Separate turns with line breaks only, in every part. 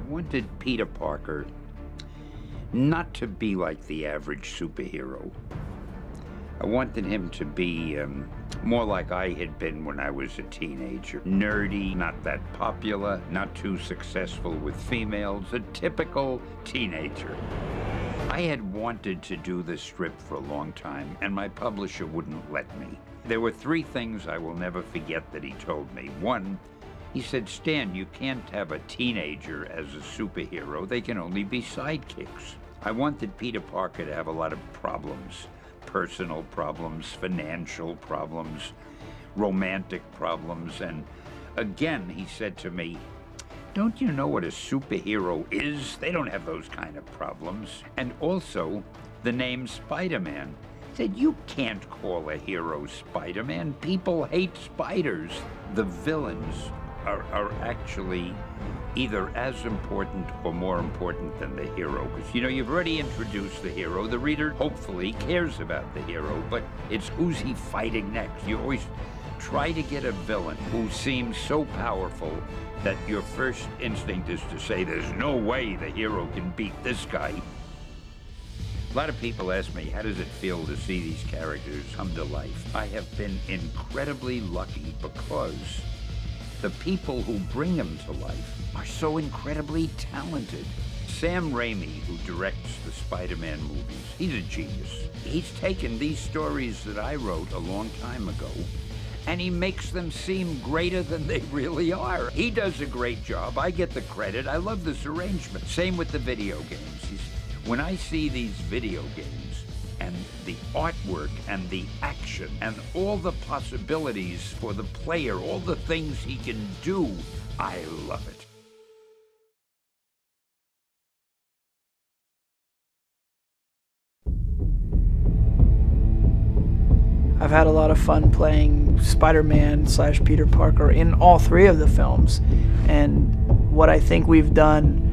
wanted Peter Parker not to be like the average superhero. I wanted him to be more like I had been when I was a teenager. Nerdy, not that popular, not too successful with females, a typical teenager. I had wanted to do this strip for a long time, and my publisher wouldn't let me. There were three things I will never forget that he told me. One, he said, "Stan, you can't have a teenager as a superhero. They can only be sidekicks." I wanted Peter Parker to have a lot of problems. Personal problems, financial problems, romantic problems, and again, he said to me, "Don't you know what a superhero is? They don't have those kind of problems." And also, the name Spider-Man. He said, "You can't call a hero Spider-Man. People hate spiders." The villains are actually either as important or more important than the hero. Because, you know, you've already introduced the hero. The reader hopefully cares about the hero, but it's who's he fighting next. You always try to get a villain who seems so powerful that your first instinct is to say, there's no way the hero can beat this guy. A lot of people ask me, how does it feel to see these characters come to life? I have been incredibly lucky because the people who bring them to life are so incredibly talented. Sam Raimi, who directs the Spider-Man movies, he's a genius. He's taken these stories that I wrote a long time ago, and he makes them seem greater than they really are. He does a great job. I get the credit. I love this arrangement. Same with the video games. When I see these video games, and the artwork and the action and all the possibilities for the player, all the things he can do, I love it.
I've had a lot of fun playing Spider-Man / Peter Parker in all three of the films, and what I think we've done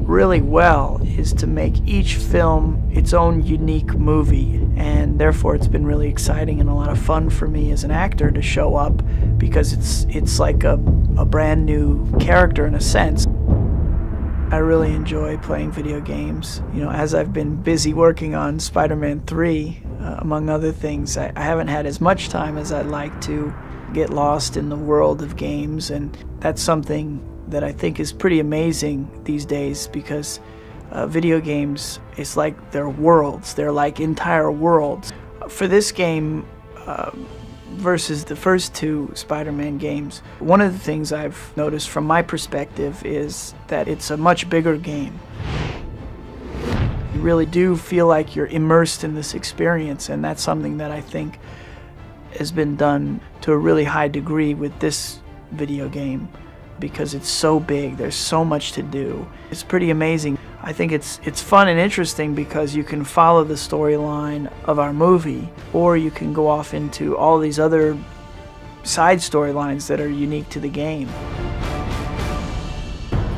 really well is to make each film its own unique movie, and therefore it's been really exciting and a lot of fun for me as an actor to show up, because it's like a brand new character in a sense. I really enjoy playing video games. You know, as I've been busy working on Spider-Man 3, among other things, I haven't had as much time as I'd like to get lost in the world of games, and that's something that I think is pretty amazing these days, because video games, it's like they're worlds. They're like entire worlds. For this game, versus the first two Spider-Man games, one of the things I've noticed from my perspective is that it's a much bigger game. You really do feel like you're immersed in this experience, and that's something that I think has been done to a really high degree with this video game, because it's so big, there's so much to do. It's pretty amazing. I think it's fun and interesting because you can follow the storyline of our movie, or you can go off into all these other side storylines that are unique to the game.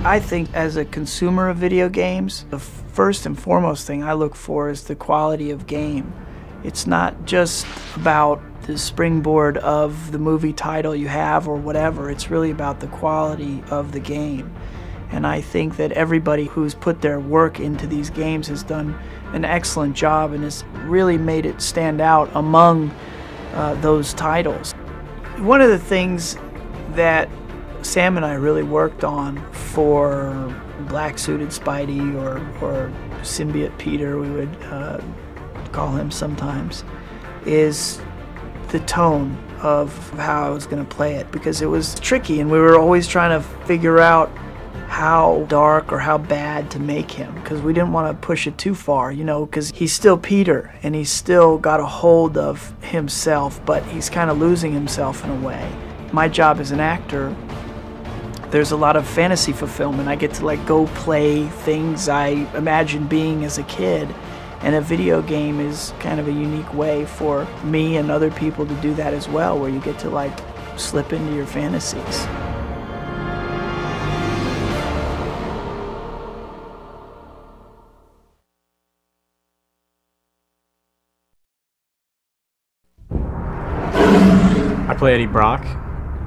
I think as a consumer of video games, the first and foremost thing I look for is the quality of game. It's not just about the springboard of the movie title you have or whatever. It's really about the quality of the game. And I think that everybody who's put their work into these games has done an excellent job and has really made it stand out among those titles. One of the things that Sam and I really worked on for Black Suited Spidey, or Symbiote Peter, we would call him sometimes, is the tone of how I was going to play it, because it was tricky and we were always trying to figure out how dark or how bad to make him, because we didn't want to push it too far, you know, because he's still Peter and he's still got a hold of himself, but he's kind of losing himself in a way. My job as an actor, there's a lot of fantasy fulfillment. I get to like go play things I imagined being as a kid, and a video game is kind of a unique way for me and other people to do that as well, where you get to like slip into your fantasies.
I play Eddie Brock,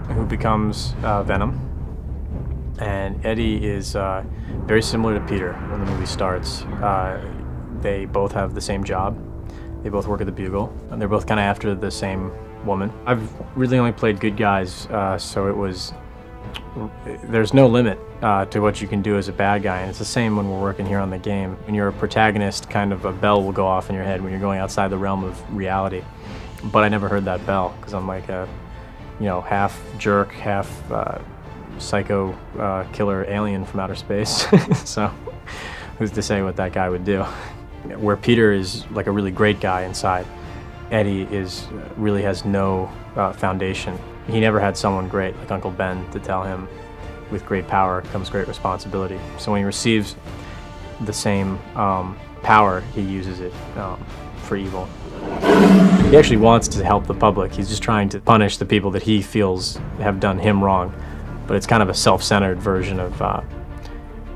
who becomes Venom. And Eddie is very similar to Peter when the movie starts. They both have the same job. They both work at the Bugle, and they're both kind of after the same woman. I've really only played good guys, so there's no limit to what you can do as a bad guy, and it's the same when we're working here on the game. When you're a protagonist, kind of a bell will go off in your head when you're going outside the realm of reality. But I never heard that bell, because I'm like a, half jerk, half psycho killer alien from outer space. So who's to say what that guy would do? Where Peter is like a really great guy inside, Eddie really has no foundation. He never had someone great like Uncle Ben to tell him, with great power comes great responsibility. So when he receives the same power, he uses it for evil. He actually wants to help the public. He's just trying to punish the people that he feels have done him wrong. But it's kind of a self-centered version of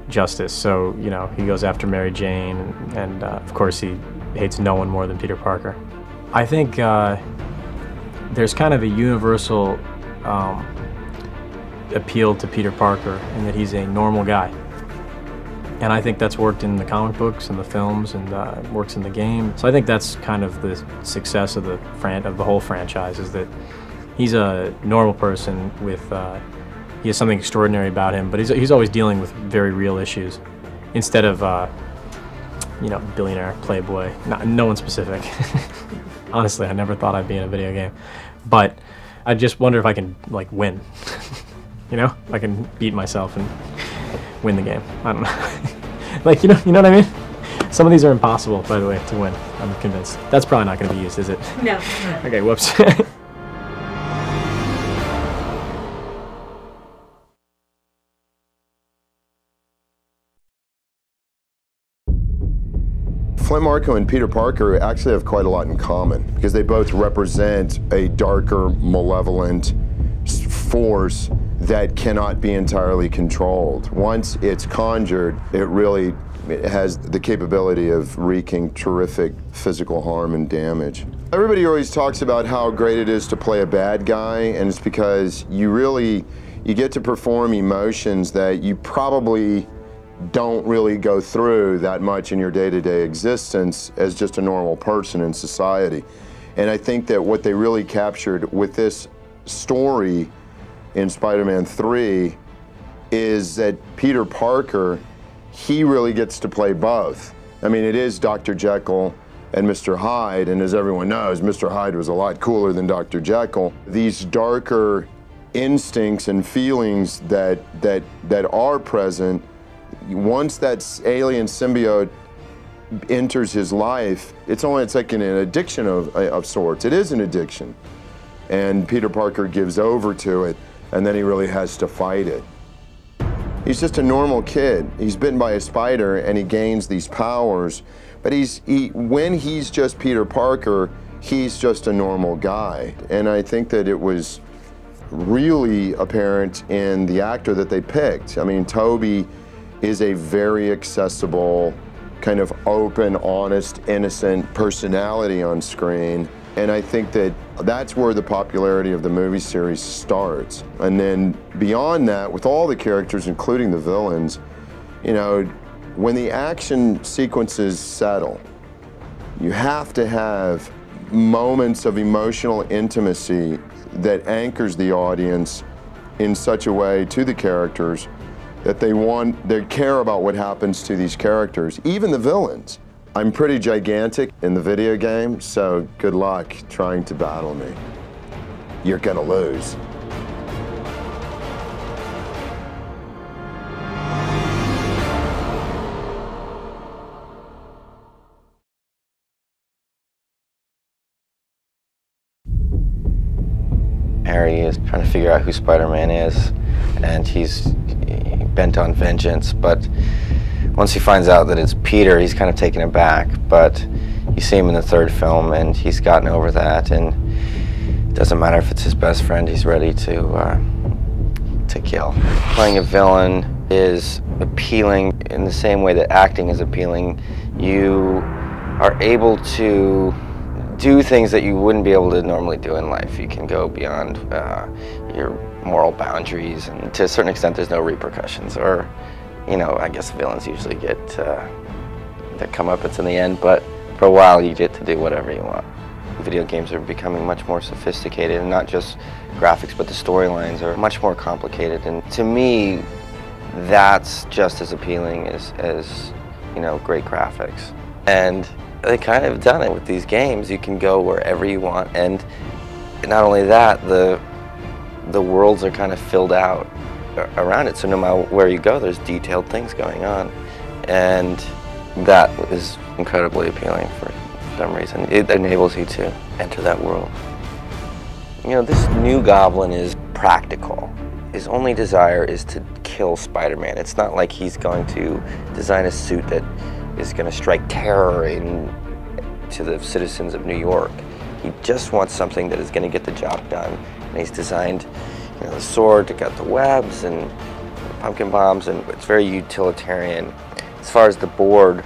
justice. So, he goes after Mary Jane, and of course he hates no one more than Peter Parker. I think there's kind of a universal appeal to Peter Parker in that he's a normal guy. And I think that's worked in the comic books and the films, and works in the game. So I think that's kind of the success of the whole franchise, is that he's a normal person with he has something extraordinary about him, but he's always dealing with very real issues, instead of billionaire, playboy. No one specific. Honestly, I never thought I'd be in a video game, but I just wonder if I can win. I can beat myself and win the game. I don't know. You know what I mean? Some of these are impossible, by the way, to win. I'm convinced. That's probably not going to be used, is it?
No.
Okay, whoops.
Flint Marko and Peter Parker actually have quite a lot in common, because they both represent a darker, malevolent force that cannot be entirely controlled. Once it's conjured, it really has the capability of wreaking terrific physical harm and damage. Everybody always talks about how great it is to play a bad guy, and it's because you get to perform emotions that you probably don't really go through that much in your day-to-day existence as just a normal person in society. And I think that what they really captured with this story in Spider-Man 3 is that Peter Parker, he really gets to play both. I mean, it is Dr. Jekyll and Mr. Hyde, and as everyone knows, Mr. Hyde was a lot cooler than Dr. Jekyll. These darker instincts and feelings that are present, once that alien symbiote enters his life, it's like an addiction of sorts. It is an addiction. And Peter Parker gives over to it, and then he really has to fight it. He's just a normal kid. He's bitten by a spider and he gains these powers, but when he's just Peter Parker, he's just a normal guy. And I think that it was really apparent in the actor that they picked. I mean, Tobey is a very accessible, kind of open, honest, innocent personality on screen. And I think that that's where the popularity of the movie series starts. And then beyond that, with all the characters, including the villains, when the action sequences settle, you have to have moments of emotional intimacy that anchors the audience in such a way to the characters that they care about what happens to these characters, even the villains. I'm pretty gigantic in the video game, so good luck trying to battle me. You're gonna lose.
Harry is trying to figure out who Spider-Man is, and he's bent on vengeance, but once he finds out that it's Peter, he's kind of taken aback. But you see him in the third film, and he's gotten over that, and it doesn't matter if it's his best friend, he's ready to kill. Playing a villain is appealing in the same way that acting is appealing. You are able to do things that you wouldn't be able to normally do in life. You can go beyond your moral boundaries, and to a certain extent there's no repercussions, or, you know, I guess villains usually get their comeuppance in the end, but for a while you get to do whatever you want. Video games are becoming much more sophisticated, and not just graphics, but the storylines are much more complicated, and to me that's just as appealing as you know, great graphics. And they kind of done it with these games. You can go wherever you want, and not only that, the worlds are kind of filled out around it, so no matter where you go, there's detailed things going on, and that is incredibly appealing for some reason. It enables you to enter that world. You know, this new Goblin is practical. His only desire is to kill Spider-Man. It's not like he's going to design a suit that is going to strike terror to the citizens of New York. He just wants something that is going to get the job done. And he's designed, you know, the sword to cut the webs and the pumpkin bombs, and it's very utilitarian. As far as the board,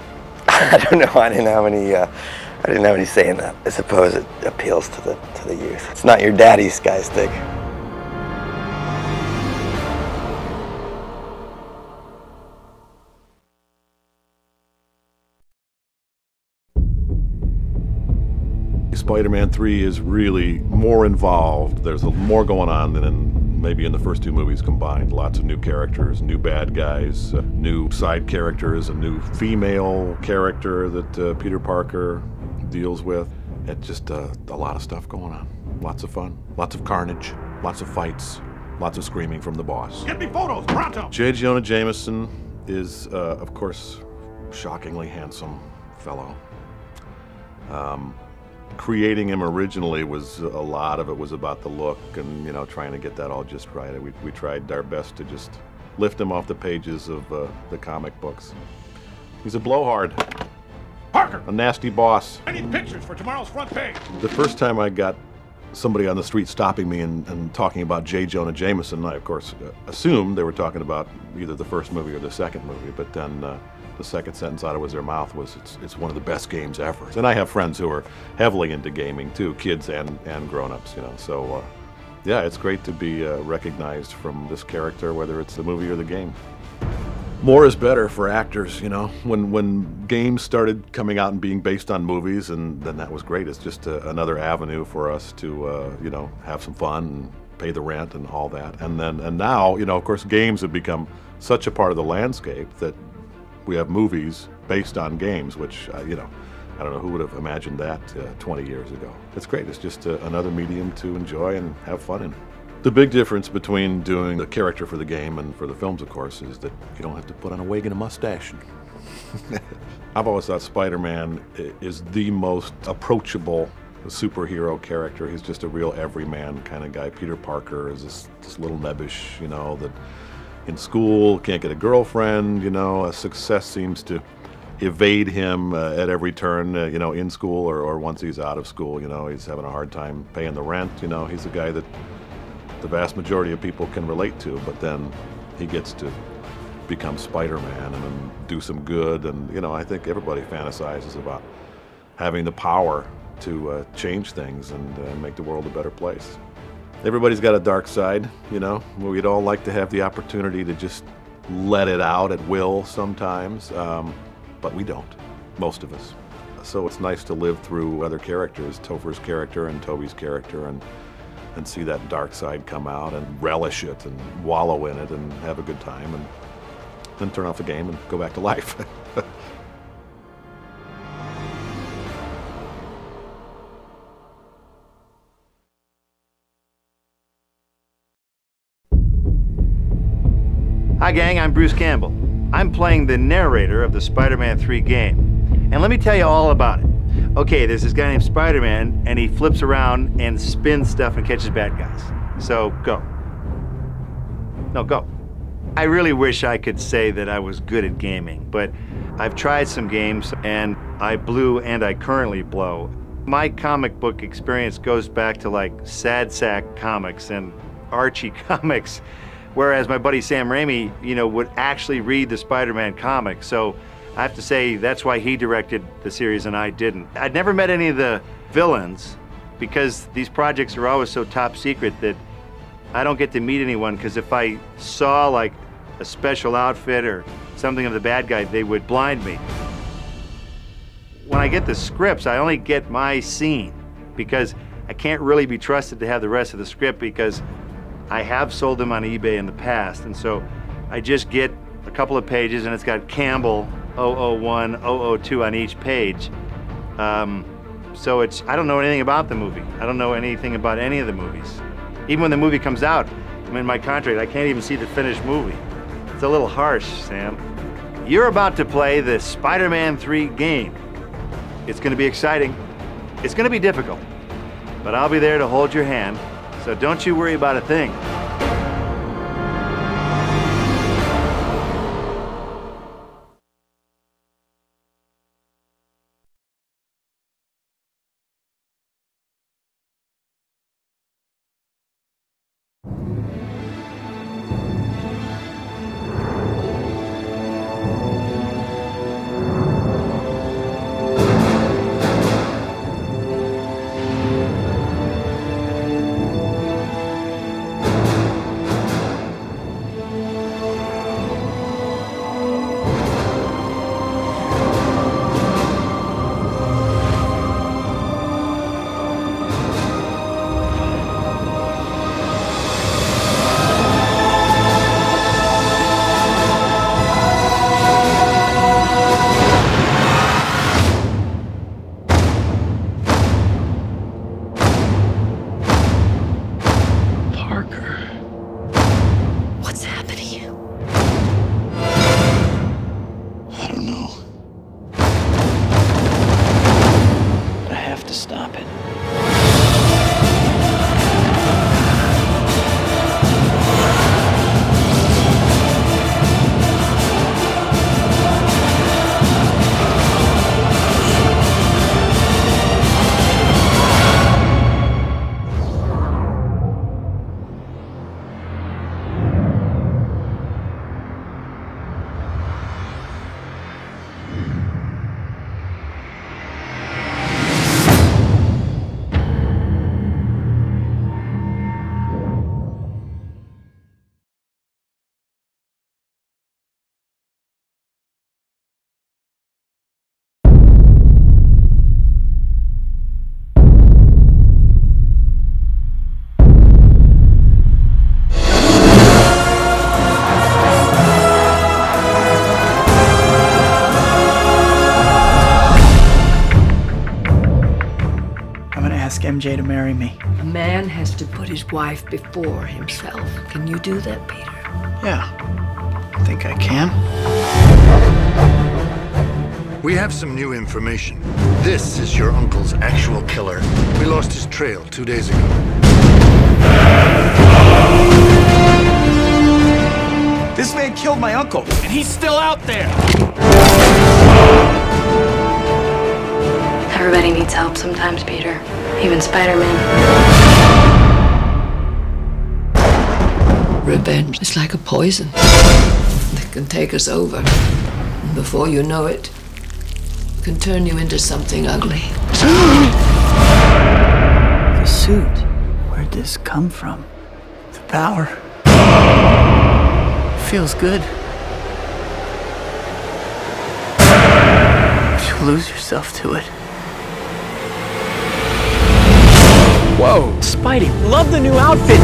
I don't know. I didn't have any say in that. I suppose it appeals to the youth. It's not your daddy's Sky Stick.
Spider-Man 3 is really more involved. There's more going on than maybe in the first two movies combined. Lots of new characters, new bad guys, new side characters, a new female character that Peter Parker deals with. It's just a lot of stuff going on. Lots of fun, lots of carnage, lots of fights, lots of screaming from the boss. Get me photos, pronto! J. Jonah Jameson is, of course, shockingly handsome fellow. Creating him originally was, a lot of it was about the look and, you know, trying to get that all just right. We tried our best to just lift him off the pages of the comic books. He's a blowhard. Parker! A nasty boss. I need pictures for tomorrow's front page. The first time I got somebody on the street stopping me and talking about J. Jonah Jameson, I, of course, assumed they were talking about either the first movie or the second movie, but then the second sentence out of their mouth was, it's one of the best games ever. And I have friends who are heavily into gaming too, kids and grown-ups, you know. So yeah, it's great to be recognized from this character, whether it's the movie or the game. More is better for actors, you know. When games started coming out and being based on movies, and then that was great. It's just another avenue for us to, you know, have some fun and pay the rent and all that. And now, you know, of course, games have become such a part of the landscape that we have movies based on games, which, you know, I don't know who would have imagined that 20 years ago. It's great. It's just another medium to enjoy and have fun in. The big difference between doing the character for the game and for the films, of course, is that you don't have to put on a wig and a mustache. I've always thought Spider-Man is the most approachable superhero character. He's just a real everyman kind of guy. Peter Parker is this little nebbish, you know, that in school can't get a girlfriend, you know. Success seems to evade him at every turn, you know, in school or once he's out of school, you know. He's having a hard time paying the rent, you know. He's a guy that the vast majority of people can relate to, but then he gets to become Spider-Man and then do some good, and, you know, I think everybody fantasizes about having the power to change things and make the world a better place. Everybody's got a dark side, you know. We'd all like to have the opportunity to just let it out at will sometimes, but we don't, most of us. So it's nice to live through other characters, Topher's character and Toby's character, and see that dark side come out and relish it and wallow in it and have a good time, and then turn off the game and go back to life.
Hi gang, I'm Bruce Campbell. I'm playing the narrator of the Spider-Man 3 game. And let me tell you all about it. Okay, there's this guy named Spider-Man, and he flips around and spins stuff and catches bad guys. So, go. No, go. I really wish I could say that I was good at gaming, but I've tried some games, and I blew and I currently blow. My comic book experience goes back to like Sad Sack Comics and Archie Comics, whereas my buddy Sam Raimi, you know, would actually read the Spider-Man comics. So I have to say that's why he directed the series and I didn't. I'd never met any of the villains because these projects are always so top secret that I don't get to meet anyone because if I saw like a special outfit or something of the bad guy, they would blind me. When I get the scripts, I only get my scene because I can't really be trusted to have the rest of the script because I have sold them on eBay in the past. And so I just get a couple of pages and it's got Campbell 001, 002 on each page. So I don't know anything about the movie. I don't know anything about any of the movies. Even when the movie comes out, I'm in my contract, I can't even see the finished movie. It's a little harsh, Sam. You're about to play the Spider-Man 3 game. It's gonna be exciting. It's gonna be difficult, but I'll be there to hold your hand, so don't you worry about a thing.
Ask MJ to marry me.
A man has to put his wife before himself. Can you do that, Peter?
Yeah, I think I can.
We have some new information. This is your uncle's actual killer. We lost his trail 2 days ago.
This man killed my uncle, and he's still out there.
Everybody needs help sometimes, Peter. Even Spider-Man.
Revenge is like a poison that can take us over. And before you know it, can turn you into something ugly.
The suit. Where'd this come from? The power. Feels good. You lose yourself to it. Whoa, Spidey, love the new outfit.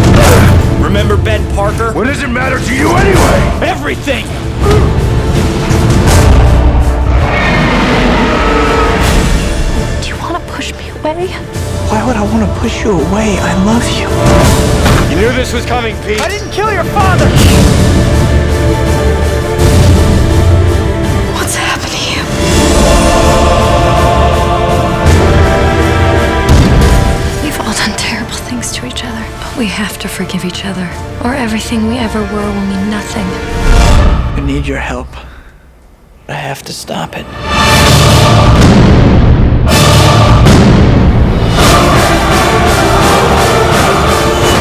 Remember Ben Parker?
What does it matter to you anyway?
Everything!
Do you want to push me away?
Why would I want to push you away? I love you.
You knew this was coming, Pete.
I didn't kill your father!
What's happening? We've all done terrible things to each other, but we have to forgive each other, or everything we ever were will mean nothing.
I need your help. I have to stop it.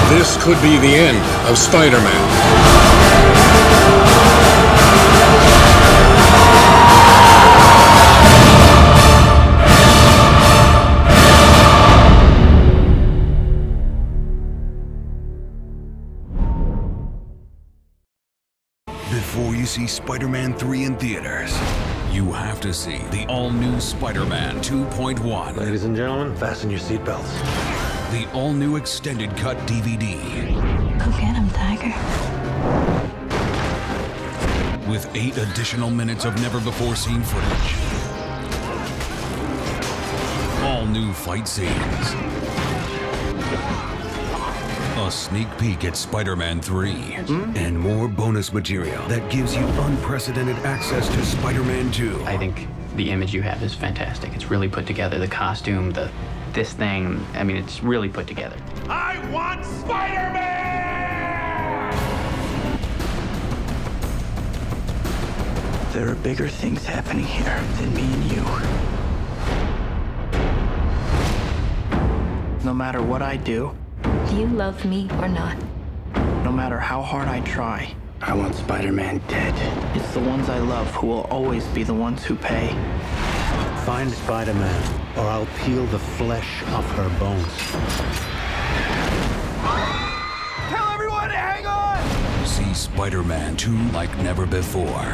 This could be the end of Spider-Man.
see Spider-Man 3 in theaters, you have to see the all-new Spider-Man 2.1.
Ladies and gentlemen, fasten your seatbelts.
The all-new extended cut DVD.
Go get him, Tiger.
With 8 additional minutes of never-before-seen footage. All new fight scenes. A sneak peek at Spider-Man 3.
And more bonus material that gives you unprecedented access to Spider-Man 2.
I think the image you have is fantastic. It's really put together. The costume, this thing, I mean, it's really put together.
I want Spider-Man!
There are bigger things happening here than me and you. No matter what I do,
Do you love me or not?
no matter how hard I try,
I want Spider-Man dead.
it's the ones I love who will always be the ones who pay.
Find Spider-Man, or I'll peel the flesh off her bones.
Tell everyone to hang on!
See Spider-Man 2 like never before.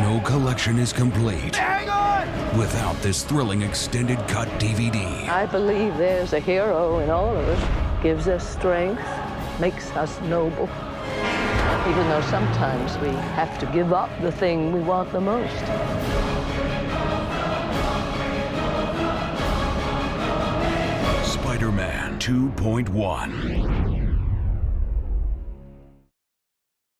No collection is complete
Hang on!
without this thrilling extended cut DVD.
I believe there's a hero in all of us. Gives us strength, makes us noble. Even though sometimes we have to give up the thing we want the most.
Spider-Man 2.1.